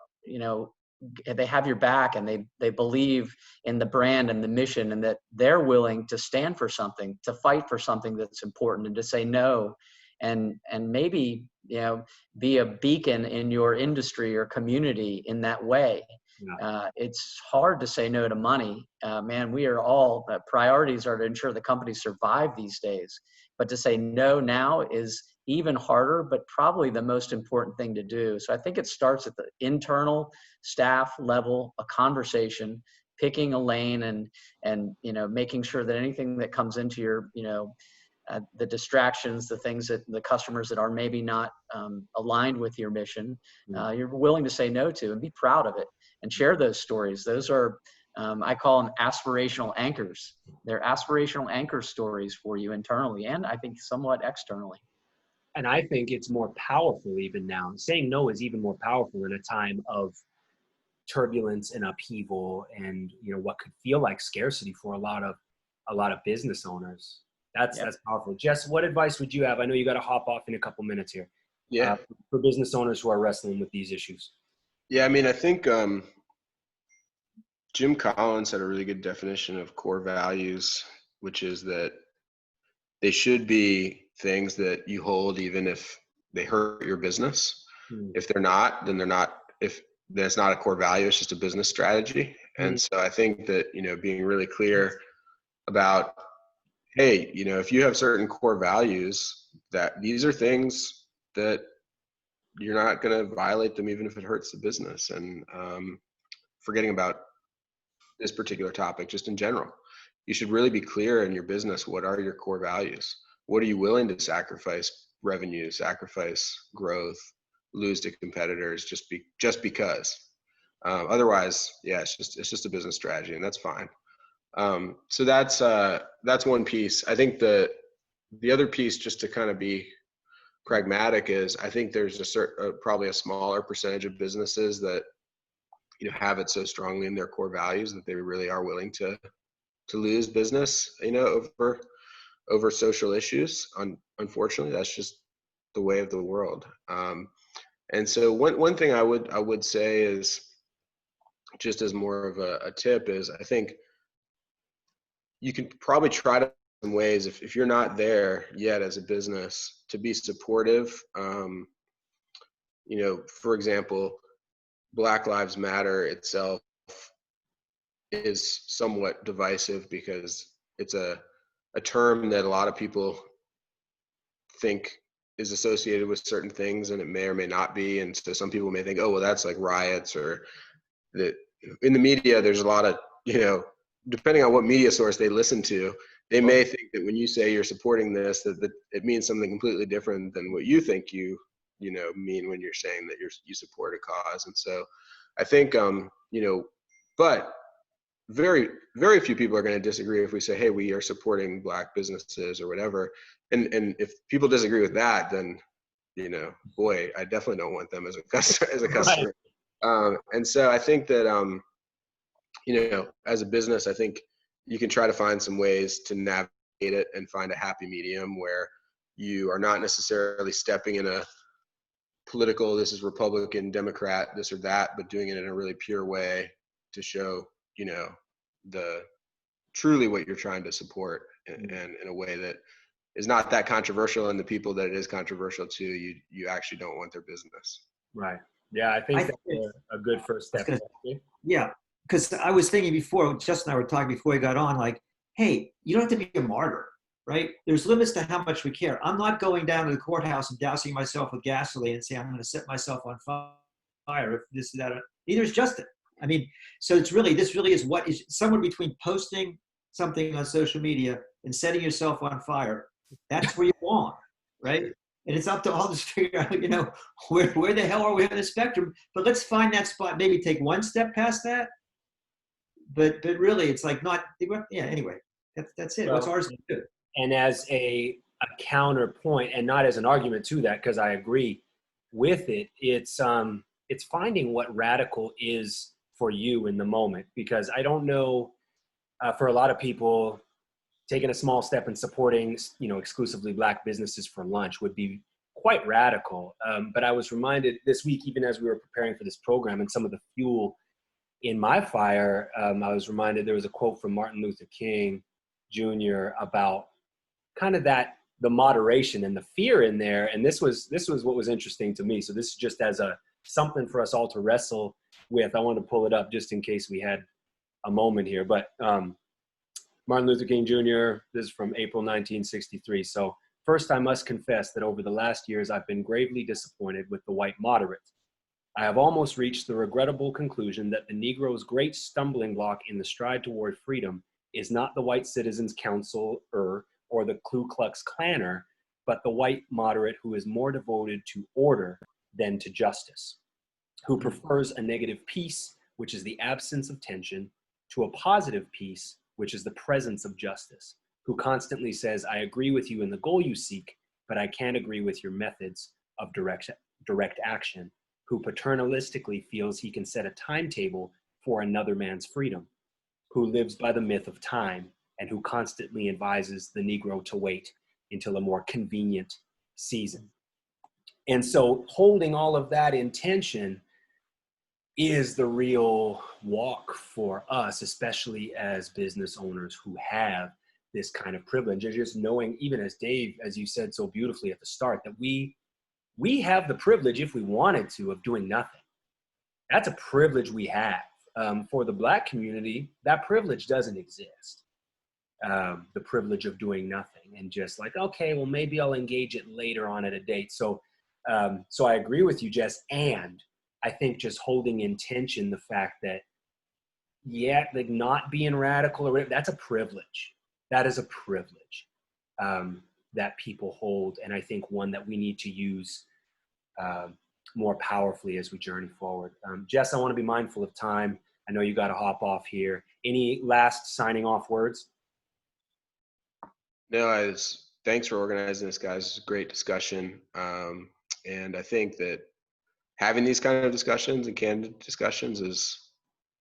they have your back and they believe in the brand and the mission, and that they're willing to stand for something, to fight for something that's important, and to say no. And maybe, be a beacon in your industry or community in that way. Yeah. It's hard to say no to money. Man, we are all, priorities are to ensure the company survive these days. But to say no now is even harder, but probably the most important thing to do. So I think it starts at the internal staff level, a conversation, picking a lane, and making sure that anything that comes into your, the distractions, the things that the customers that are maybe not aligned with your mission, you're willing to say no to, and be proud of it and share those stories. Those are, I call them aspirational anchors. They're aspirational anchor stories for you internally, and I think somewhat externally. And I think it's more powerful even now. Saying no is even more powerful in a time of turbulence and upheaval, and what could feel like scarcity for a lot of business owners. That's powerful. Jess, what advice would you have? I know you got to hop off in a couple minutes here. Yeah. For business owners who are wrestling with these issues. Yeah, I mean, I think Jim Collins had a really good definition of core values, which is that they should be things that you hold even if they hurt your business. If they're not, then they're not. If that's not a core value, it's just a business strategy. And so I think that, being really clear about, hey, if you have certain core values, that these are things that you're not going to violate them even if it hurts the business. And forgetting about this particular topic, just in general, you should really be clear in your business. What are your core values? What are you willing to sacrifice revenue, sacrifice growth, lose to competitors just because? Otherwise, yeah, it's just a business strategy, and that's fine. So that's one piece. I think the other piece, just to kind of be pragmatic, is I think there's probably a smaller percentage of businesses that have it so strongly in their core values that they really are willing to lose business, over social issues. Unfortunately, that's just the way of the world. And so one thing I would say is, just as more of a tip, is I think you can probably try to some ways, if you're not there yet as a business, to be supportive. For example, Black Lives Matter itself is somewhat divisive because it's a term that a lot of people think is associated with certain things, and it may or may not be. And so some people may think, oh, well, that's like riots, or that in the media, there's a lot of, depending on what media source they listen to, they may think that when you say you're supporting this, that it means something completely different than what you think you mean when you're saying that you support a cause. And so I think, but very, very few people are going to disagree if we say, hey, we are supporting Black businesses or whatever. And if people disagree with that, then, boy, I definitely don't want them as a customer. Right. And so I think that, as a business, I think you can try to find some ways to navigate it and find a happy medium where you are not necessarily stepping in a political, this is Republican, Democrat, this or that, but doing it in a really pure way to show, the truly what you're trying to support, and in a way that is not that controversial, and the people that it is controversial to, you actually don't want their business. Right. Yeah, I think that's a good first step. Yeah, because I was thinking before, Justin and I were talking before we got on, like, hey, you don't have to be a martyr, right? There's limits to how much we care. I'm not going down to the courthouse and dousing myself with gasoline and saying I'm going to set myself on fire if this is that. Neither is Justin. I mean, so this really is what is somewhere between posting something on social media and setting yourself on fire. That's where you belong, right? And it's up to all to figure out, where the hell are we on the spectrum? But let's find that spot. Maybe take one step past that. But really, it's like not. Yeah. Anyway, that's it. What's ours to do? And as a counterpoint, and not as an argument to that, because I agree with it. It's finding what radical is for you in the moment, because I don't know, for a lot of people, taking a small step and supporting, exclusively Black businesses for lunch would be quite radical. But I was reminded this week, even as we were preparing for this program, and some of the fuel in my fire, I was reminded there was a quote from Martin Luther King Jr. about kind of the moderation and the fear in there. And this was what was interesting to me. So this is just as something for us all to wrestle with. I want to pull it up just in case we had a moment here. But Martin Luther King Jr., this is from April 1963. So, first, I must confess that over the last years, I've been gravely disappointed with the white moderates. I have almost reached the regrettable conclusion that the Negro's great stumbling block in the stride toward freedom is not the white citizens' council or the Ku Klux Klanner, but the white moderate who is more devoted to order than to justice, who prefers a negative peace, which is the absence of tension, to a positive peace, which is the presence of justice, who constantly says, I agree with you in the goal you seek, but I can't agree with your methods of direct action, who paternalistically feels he can set a timetable for another man's freedom, who lives by the myth of time, and who constantly advises the Negro to wait until a more convenient season. And so holding all of that in tension is the real walk for us, especially as business owners who have this kind of privilege. And just knowing, even as Dave, as you said so beautifully at the start, that we have the privilege, if we wanted to, of doing nothing. That's a privilege we have. For the Black community, that privilege doesn't exist. The privilege of doing nothing and just like, okay, well, maybe I'll engage it later on at a date. So I agree with you, Jess. And I think just holding in tension the fact that, like not being radical, that's a privilege. That is a privilege that people hold. And I think one that we need to use more powerfully as we journey forward. Jess, I want to be mindful of time. I know you got to hop off here. Any last signing off words? No, thanks for organizing this, guys. It's a great discussion. And I think that having these kind of discussions and candid discussions is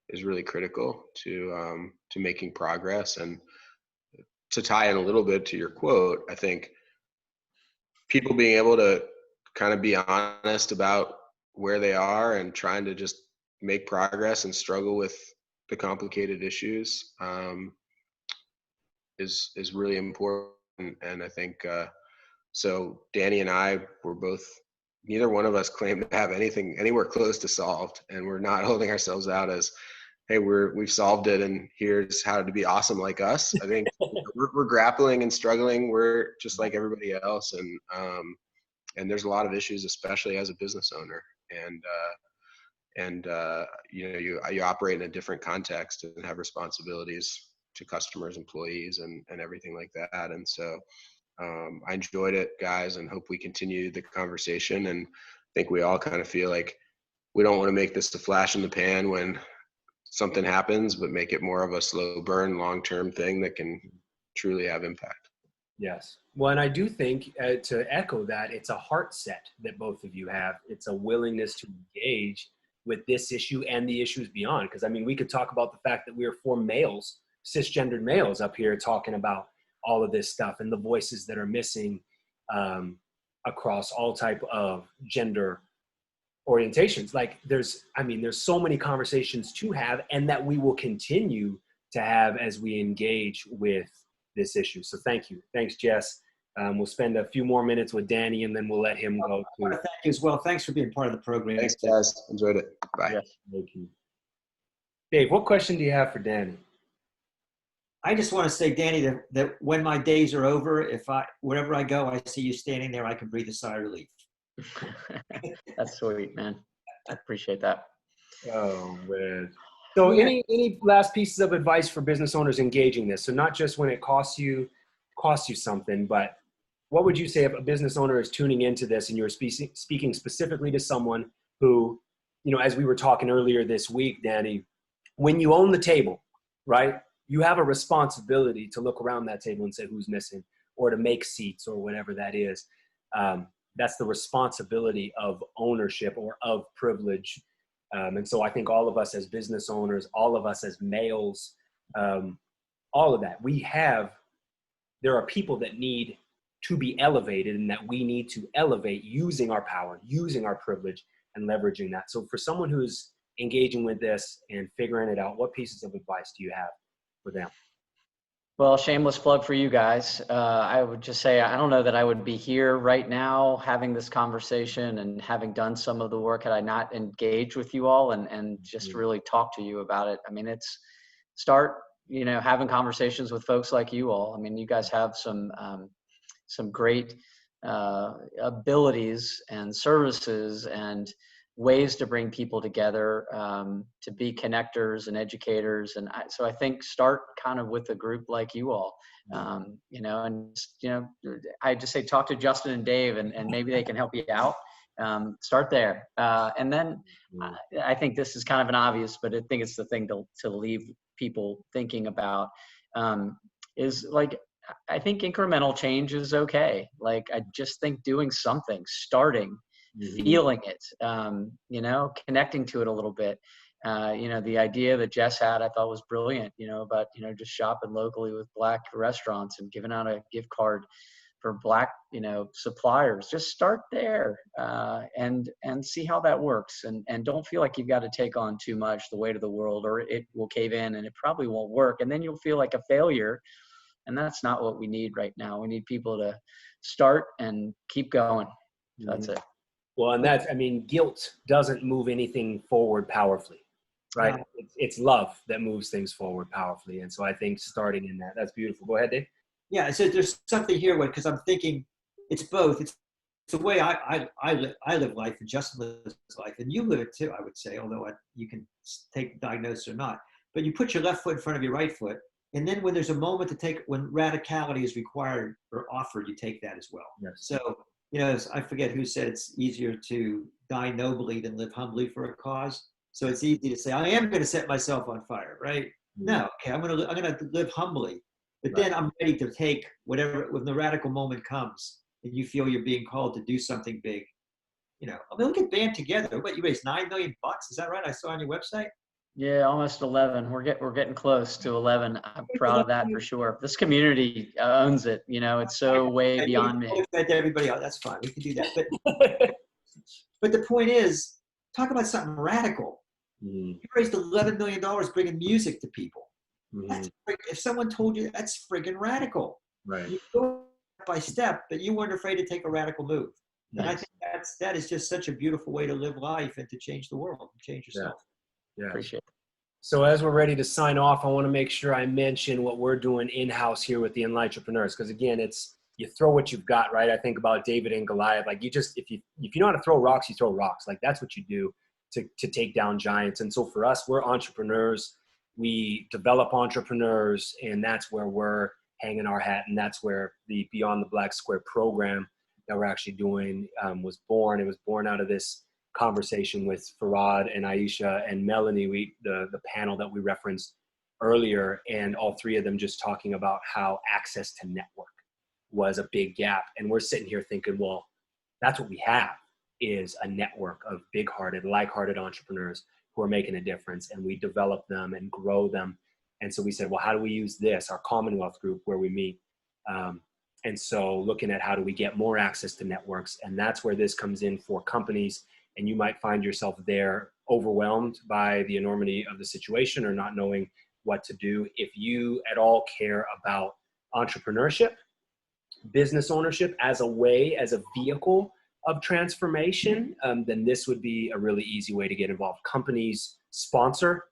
is really critical to making progress. And to tie in a little bit to your quote, I think people being able to kind of be honest about where they are and trying to just make progress and struggle with the complicated issues is really important. And I think so Danny and I were both, neither one of us claimed to have anything anywhere close to solved, and we're not holding ourselves out as, hey, we've solved it and here's how to be awesome like us. I think we're grappling and struggling. We're just like everybody else, and there's a lot of issues, especially as a business owner. And you know, you operate in a different context and have responsibilities to customers, employees, and everything like that. And so I enjoyed it, guys, and hope we continue the conversation. And I think we all kind of feel like we don't want to make this a flash in the pan when something happens, but make it more of a slow burn, long-term thing that can truly have impact. Yes. Well, and I do think, to echo that, it's a heart set that both of you have. It's a willingness to engage with this issue and the issues beyond. Because, I mean, we could talk about the fact that we are 4 males, cisgendered males up here talking about all of this stuff and the voices that are missing across all type of gender orientations. Like there's so many conversations to have, and that we will continue to have as we engage with this issue. So thank you. Thanks, Jess. We'll spend a few more minutes with Danny, and then we'll let him go. Thank you as well. Thanks for being part of the program. Thanks, guys. Enjoyed it. Bye. Yes, thank you. Dave, what question do you have for Danny? I just want to say, Danny, that when my days are over, wherever I go, I see you standing there, I can breathe a sigh of relief. That's sweet, man. I appreciate that. Oh, man. So any last pieces of advice for business owners engaging this? So not just when it costs you something, but what would you say if a business owner is tuning into this and you're speaking specifically to someone who, you know, as we were talking earlier this week, Danny, when you own the table, right, you have a responsibility to look around that table and say who's missing, or to make seats, or whatever that is. That's the responsibility of ownership or of privilege. And so I think all of us as business owners, all of us as males, all of that, there are people that need to be elevated, and that we need to elevate using our power, using our privilege, and leveraging that. So for someone who's engaging with this and figuring it out, what pieces of advice do you have for them? Well, shameless plug for you guys. I would just say, I don't know that I would be here right now having this conversation and having done some of the work had I not engaged with you all and just really talk to you about it. I mean, start, you know, having conversations with folks like you all. I mean, you guys have some great abilities and services and ways to bring people together, to be connectors and educators. And so I think start kind of with a group like you all, you know, and, you know, I just say, talk to Justin and Dave, and maybe they can help you out. Start there. And then I think this is kind of an obvious, but I think it's the thing to leave people thinking about, is like, I think incremental change is okay. Like, I just think doing something, starting, feeling it, you know, connecting to it a little bit. You know, the idea that Jess had, I thought was brilliant, you know, about, you know, just shopping locally with Black restaurants and giving out a gift card for Black, you know, suppliers. Just start there, and see how that works. And don't feel like you've got to take on too much, the weight of the world, or it will cave in and it probably won't work. And then you'll feel like a failure. And that's not what we need right now. We need people to start and keep going. So that's it. Well, and that's, I mean, guilt doesn't move anything forward powerfully, right? Yeah. It's love that moves things forward powerfully. And so I think starting in that's beautiful. Go ahead, Dave. Yeah, so there's something here, because I'm thinking it's both. It's the way I live life, and Justin lives life, and you live it too, I would say, although you can take diagnosis or not. But you put your left foot in front of your right foot, and then when there's a moment when radicality is required or offered, you take that as well. Yes. So, you know, I forget who said it's easier to die nobly than live humbly for a cause. So it's easy to say, I am going to set myself on fire, right? No, okay, I'm going to live humbly. But then I'm ready to take whatever, when the radical moment comes and you feel you're being called to do something big. You know, I mean, look at Band Together. What, you raised $9 million? Is that right? I saw on your website. Yeah, almost 11. We're getting close to 11. I'm proud of that for sure. This community owns it. You know, it's so way beyond me. To everybody else, that's fine. We can do that. But the point is, talk about something radical. You raised $11 million bringing music to people. If someone told you that's friggin' radical, right? You go step by step, but you weren't afraid to take a radical move. And I think that is just such a beautiful way to live life and to change the world and change yourself. Yeah. Appreciate it. So as we're ready to sign off, I want to make sure I mention what we're doing in-house here with the Enlightrepreneurs, because again, it's you throw what you've got, right? I think about David and Goliath. Like if you know how to throw rocks, you throw rocks. Like that's what you do to take down giants. And so for us, we're entrepreneurs. We develop entrepreneurs, and that's where we're hanging our hat. And that's where the Beyond the Black Square program that we're actually doing was born. It was born out of this conversation with Farad and Aisha and Melanie, the panel that we referenced earlier, and all three of them just talking about how access to network was a big gap. And we're sitting here thinking, well, that's what we have, is a network of big-hearted, like-hearted entrepreneurs who are making a difference, and we develop them and grow them. And so we said, well, how do we use this, our Commonwealth group where we meet? And so looking at how do we get more access to networks, and that's where this comes in for companies. And you might find yourself there overwhelmed by the enormity of the situation or not knowing what to do. If you at all care about entrepreneurship, business ownership as a way, as a vehicle of transformation, then this would be a really easy way to get involved. Companies sponsor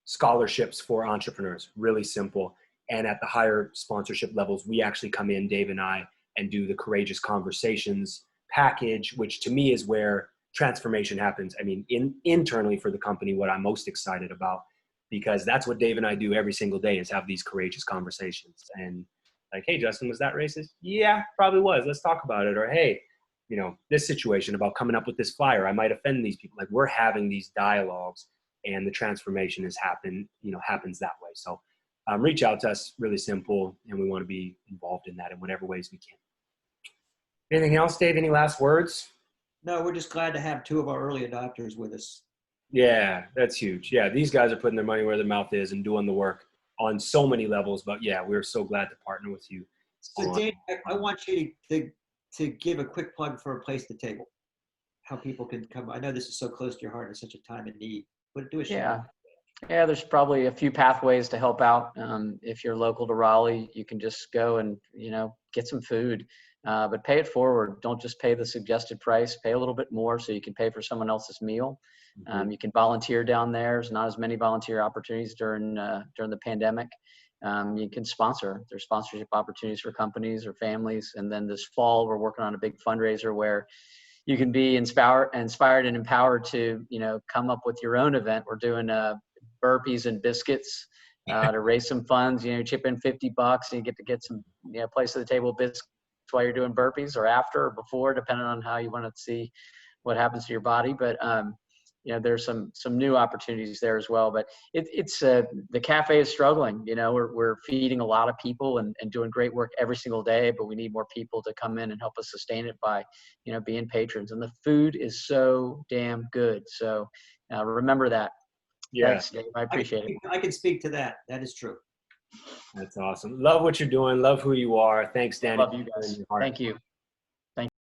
scholarships for entrepreneurs, really simple. And at the higher sponsorship levels, we actually come in, Dave and I, and do the Courageous Conversations package, which to me is where transformation happens. I mean, internally for the company, what I'm most excited about, because that's what Dave and I do every single day, is have these courageous conversations. And like, hey, Justin, was that racist? Yeah, probably was. Let's talk about it. Or, hey, you know, this situation about coming up with this flyer, I might offend these people. Like, we're having these dialogues, and the transformation happens that way. So reach out to us, really simple, and we want to be involved in that in whatever ways we can. Anything else, Dave? Any last words? No, we're just glad to have two of our early adopters with us. Yeah, that's huge. Yeah, these guys are putting their money where their mouth is and doing the work on so many levels. But yeah, we're so glad to partner with you. So Dave, I want you to give a quick plug for A Place to Table. How people can come. I know this is so close to your heart. It's such a time of need. But do a shout. Yeah, there's probably a few pathways to help out. If you're local to Raleigh, you can just go and, get some food, but pay it forward. Don't just pay the suggested price, pay a little bit more so you can pay for someone else's meal. You can volunteer down there. There's not as many volunteer opportunities during the pandemic. You can sponsor. There's sponsorship opportunities for companies or families. And then this fall, we're working on a big fundraiser where you can be inspired and empowered to, come up with your own event. We're doing burpees and biscuits to raise some funds. Chip in $50 and you get some place at the table biscuits while you're doing burpees, or after or before, depending on how you want to see what happens to your body. But there's some new opportunities there as well. But it's the cafe is struggling. We're feeding a lot of people and doing great work every single day, but we need more people to come in and help us sustain it by being patrons. And the food is so damn good. So remember that. Yeah. Thanks, Dave. I appreciate it. I can speak to that. That is true. That's awesome. Love what you're doing. Love who you are. Thanks, Danny. Love you guys. Thank you.